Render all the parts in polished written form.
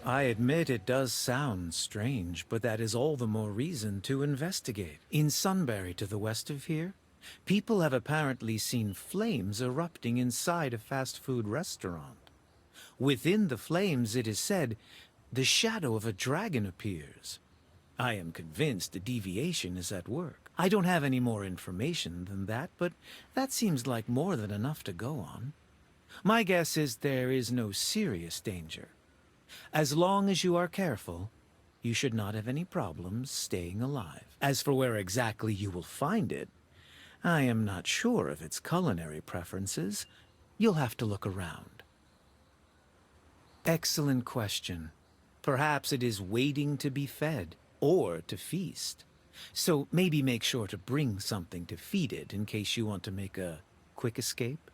I admit it does sound strange, but that is all the more reason to investigate. In Sunbury to the west of here, people have apparently seen flames erupting inside a fast food restaurant. Within the flames, it is said, the shadow of a dragon appears. I am convinced a deviation is at work. I don't have any more information than that, but that seems like more than enough to go on. My guess is there is no serious danger. As long as you are careful, you should not have any problems staying alive. As for where exactly you will find it, I am not sure of its culinary preferences. You'll have to look around. Excellent question. Perhaps it is waiting to be fed, or to feast. So maybe make sure to bring something to feed it in case you want to make a quick escape.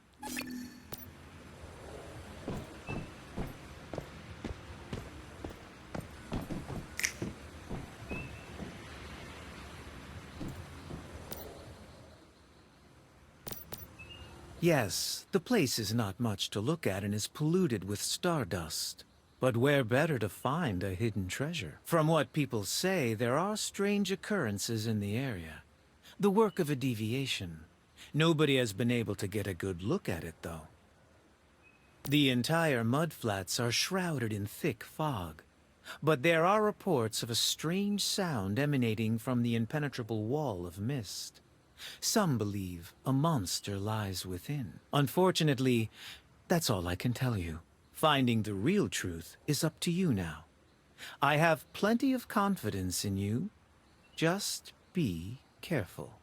Yes, the place is not much to look at and is polluted with stardust. But where better to find a hidden treasure? From what people say, there are strange occurrences in the area. The work of a deviation. Nobody has been able to get a good look at it, though. The entire mudflats are shrouded in thick fog. But there are reports of a strange sound emanating from the impenetrable wall of mist. Some believe a monster lies within. Unfortunately, that's all I can tell you. Finding the real truth is up to you now. I have plenty of confidence in you. Just be careful.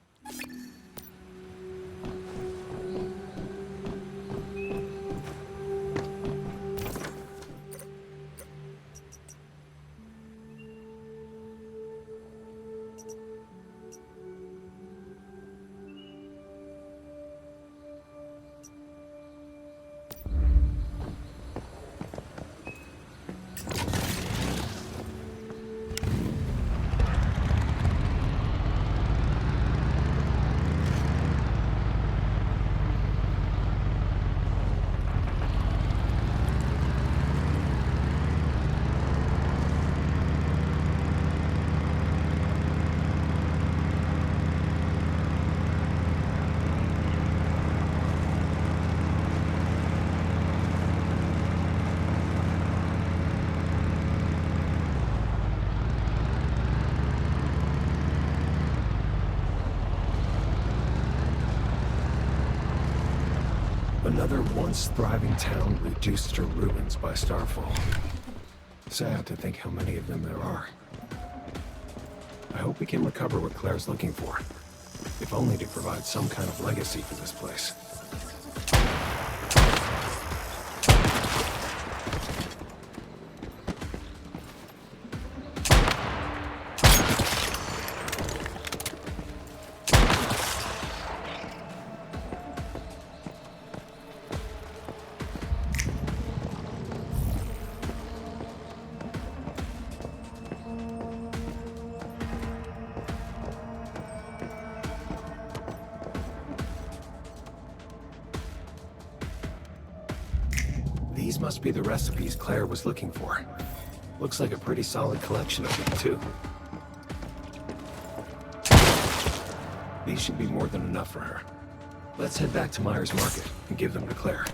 Another once thriving town reduced to ruins by starfall. Sad to think how many of them there are. I hope we can recover what Claire's looking for, if only to provide some kind of legacy for this place. These must be the recipes Claire was looking for. Looks like a pretty solid collection of them, too. These should be more than enough for her. Let's head back to Myers Market and give them to Claire.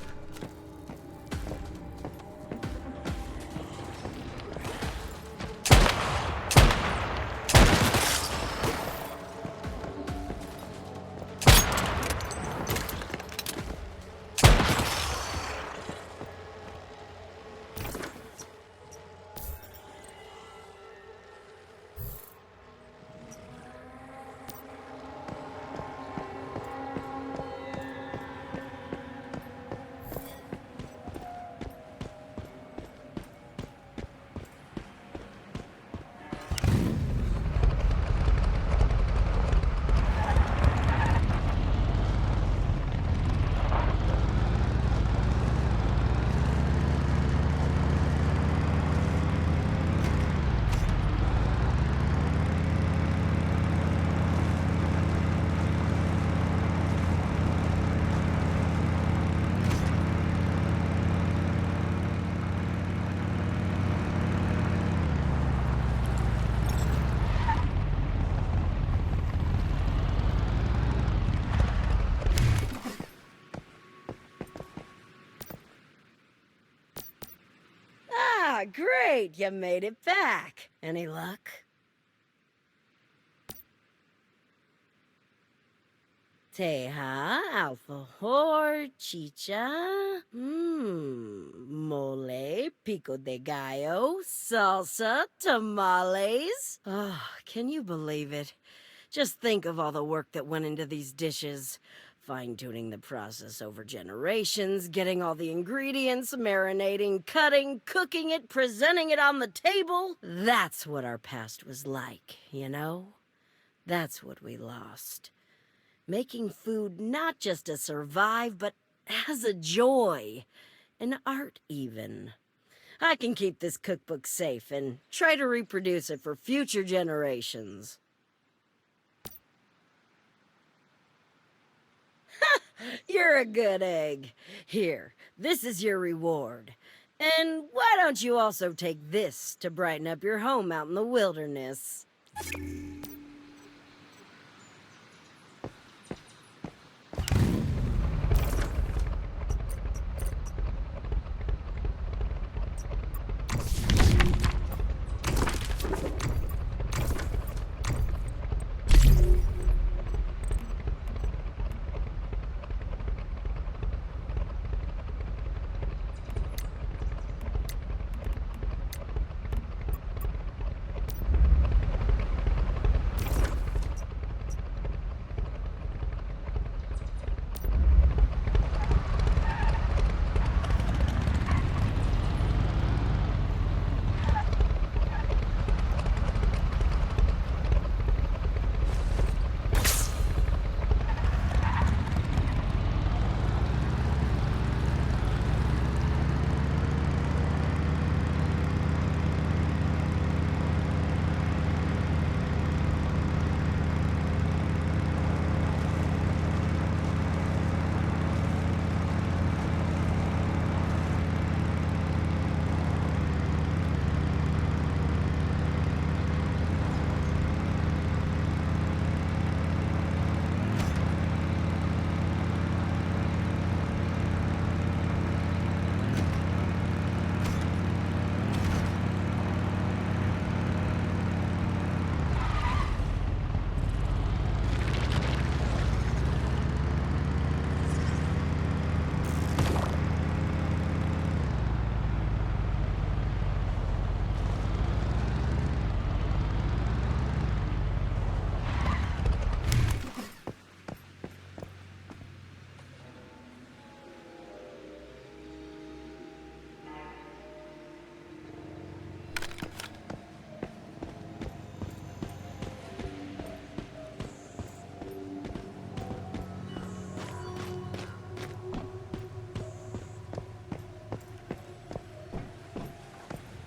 Great, you made it back. Any luck? Teja, alfajor, chicha, mole, pico de gallo, salsa, tamales. Oh, can you believe it? Just think of all the work that went into these dishes. Fine-tuning the process over generations, getting all the ingredients, marinating, cutting, cooking it, presenting it on the table. That's what our past was like, you know? That's what we lost. Making food not just to survive, but as a joy. An art, even. I can keep this cookbook safe and try to reproduce it for future generations. You're a good egg. Here, this is your reward. And why don't you also take this to brighten up your home out in the wilderness?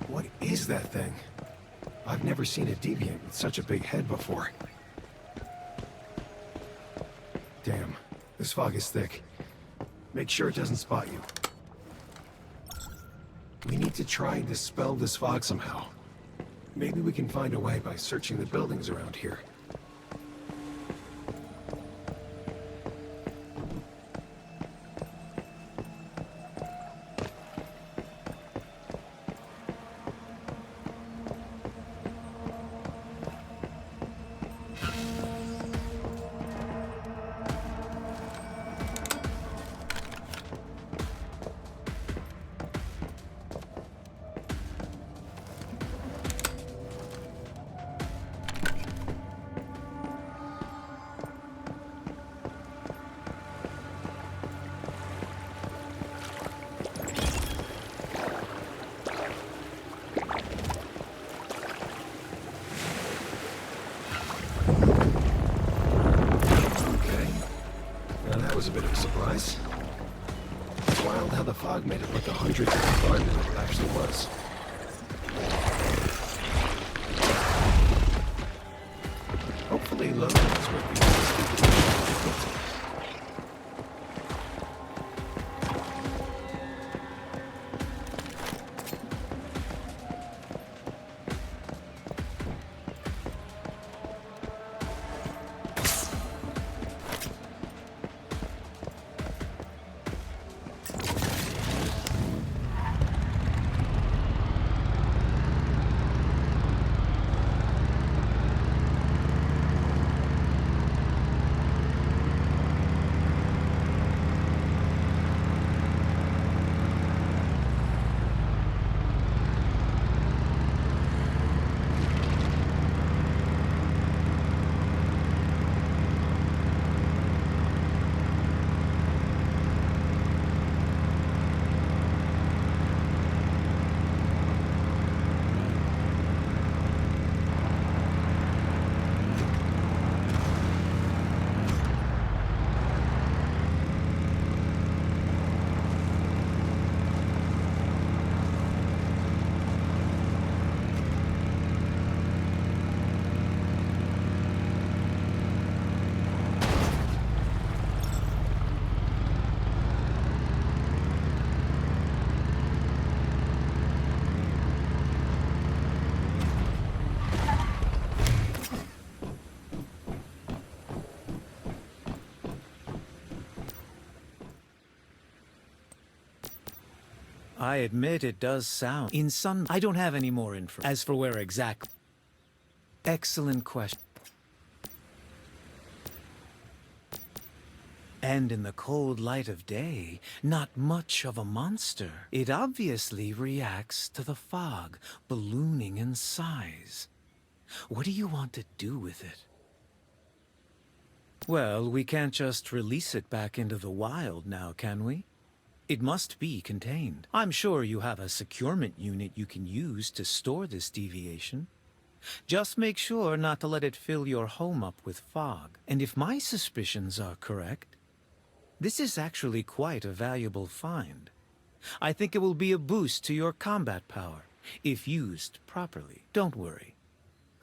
What is that thing? I've never seen a deviant with such a big head before. Damn, this fog is thick. Make sure it doesn't spot you. We need to try and dispel this fog somehow. Maybe we can find a way by searching the buildings around here. Was a bit of a surprise. It's wild how the fog made it look 100 times farther than it actually was. Hopefully loading is working. I admit it does sound... In some... I don't have any more info. As for where exactly... Excellent question. And in the cold light of day, not much of a monster. It obviously reacts to the fog, ballooning in size. What do you want to do with it? Well, we can't just release it back into the wild now, can we? It must be contained. I'm sure you have a securement unit you can use to store this deviation. Just make sure not to let it fill your home up with fog. And if my suspicions are correct, this is actually quite a valuable find. I think it will be a boost to your combat power, if used properly. Don't worry.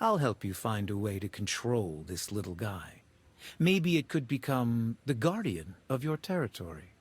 I'll help you find a way to control this little guy. Maybe it could become the guardian of your territory.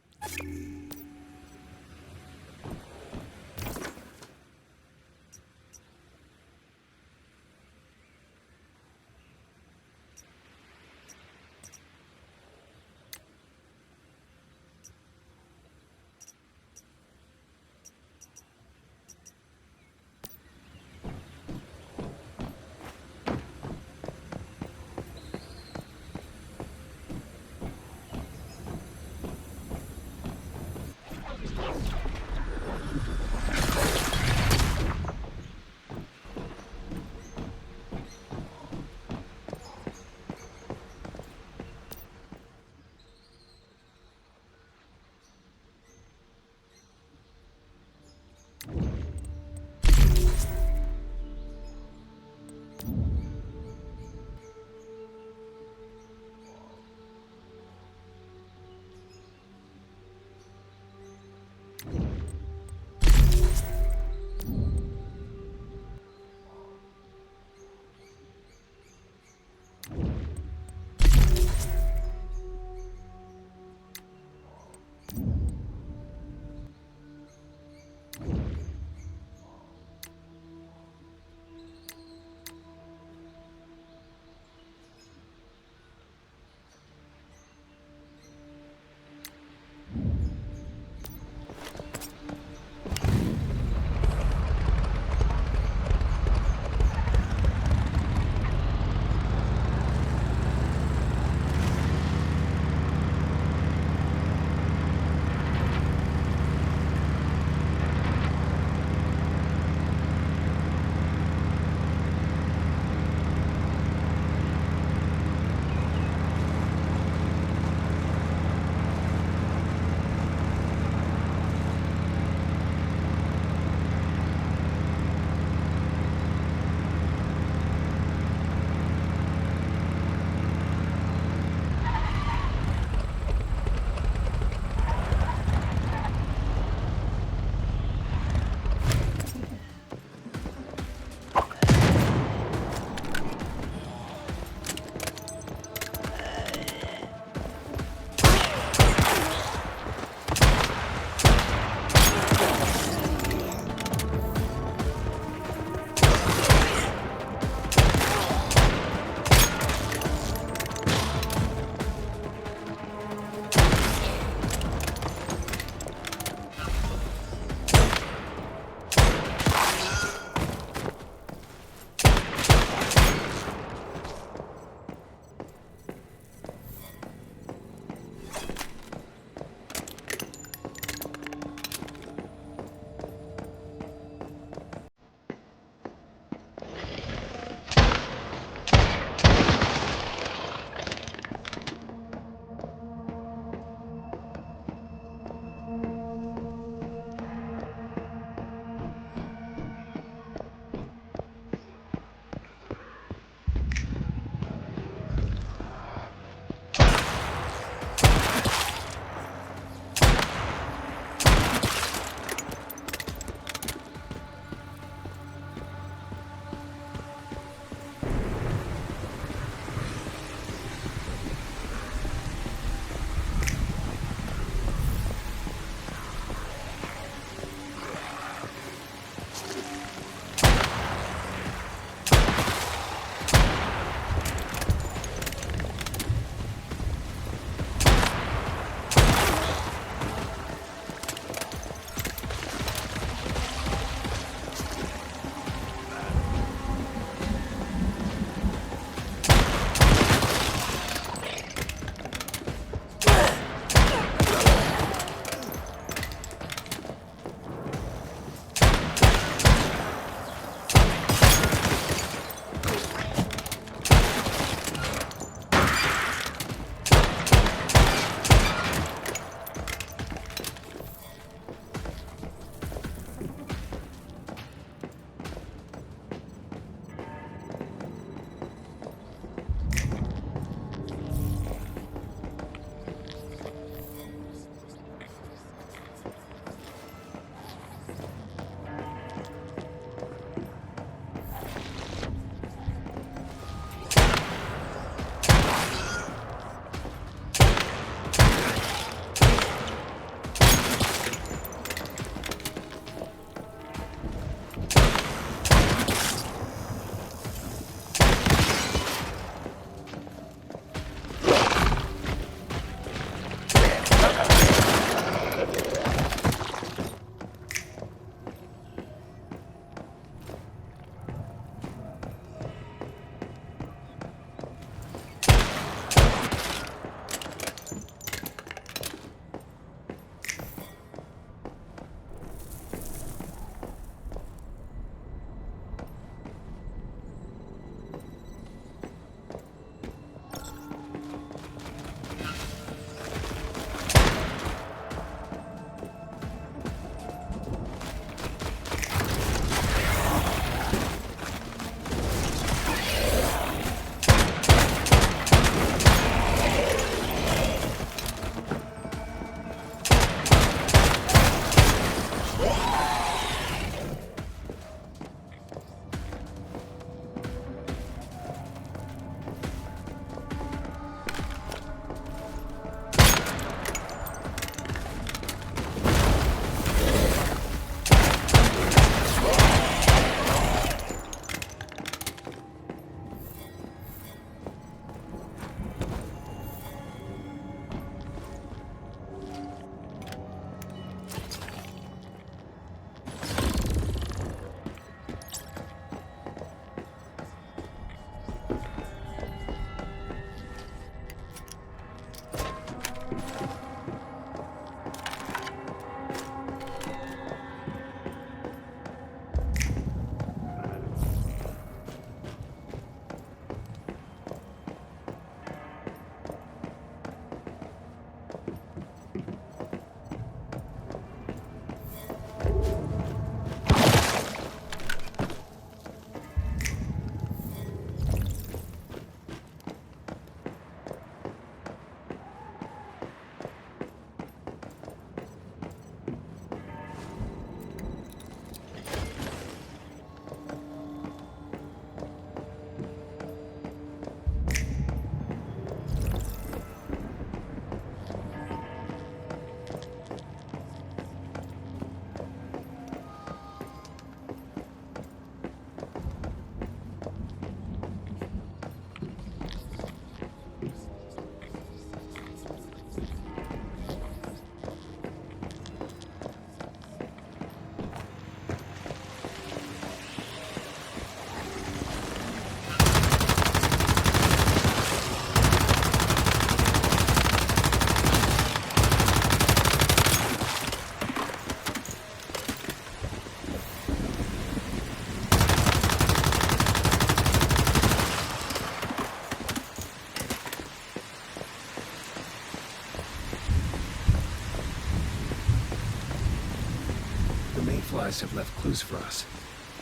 guys have left clues for us.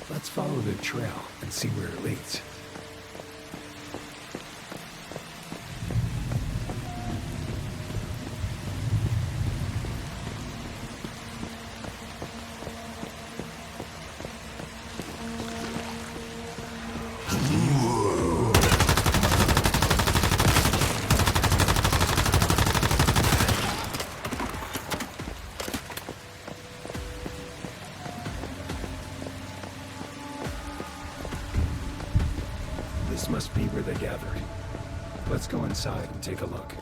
Let's follow the trail and see where it leads. This must be where they gathered. Let's go inside and take a look.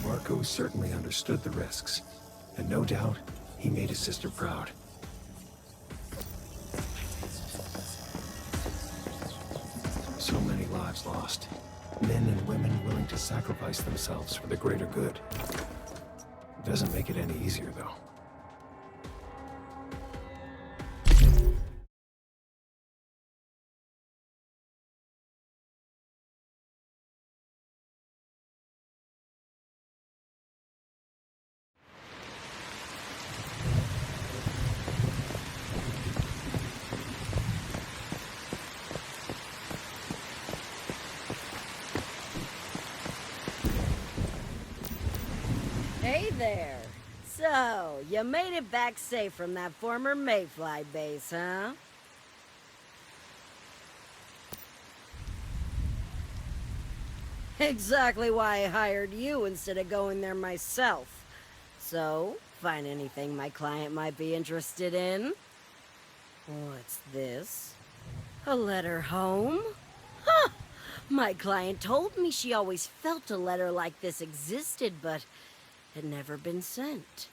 Marco certainly understood the risks, and no doubt, he made his sister proud. So many lives lost. Men and women willing to sacrifice themselves for the greater good. Doesn't make it any easier, though. Hey there. So, you made it back safe from that former Mayfly base, huh? Exactly why I hired you instead of going there myself. So, find anything my client might be interested in? What's this? A letter home? Huh! My client told me she always felt a letter like this existed, but had never been sent.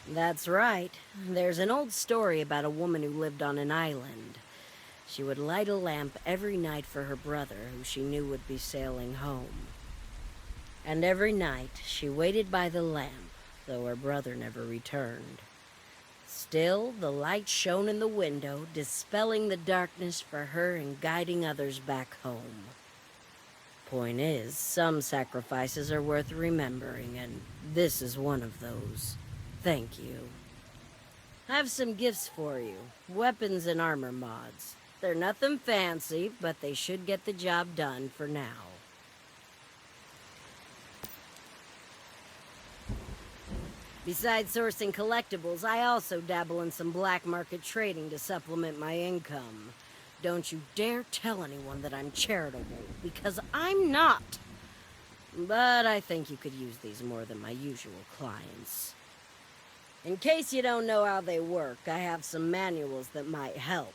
That's right. There's an old story about a woman who lived on an island. She would light a lamp every night for her brother, who she knew would be sailing home. And every night, she waited by the lamp, though her brother never returned. Still, the light shone in the window, dispelling the darkness for her and guiding others back home. Point is, some sacrifices are worth remembering, and this is one of those. Thank you. I have some gifts for you. Weapons and armor mods. They're nothing fancy, but they should get the job done for now. Besides sourcing collectibles, I also dabble in some black market trading to supplement my income. Don't you dare tell anyone that I'm charitable, because I'm not. But I think you could use these more than my usual clients. In case you don't know how they work, I have some manuals that might help.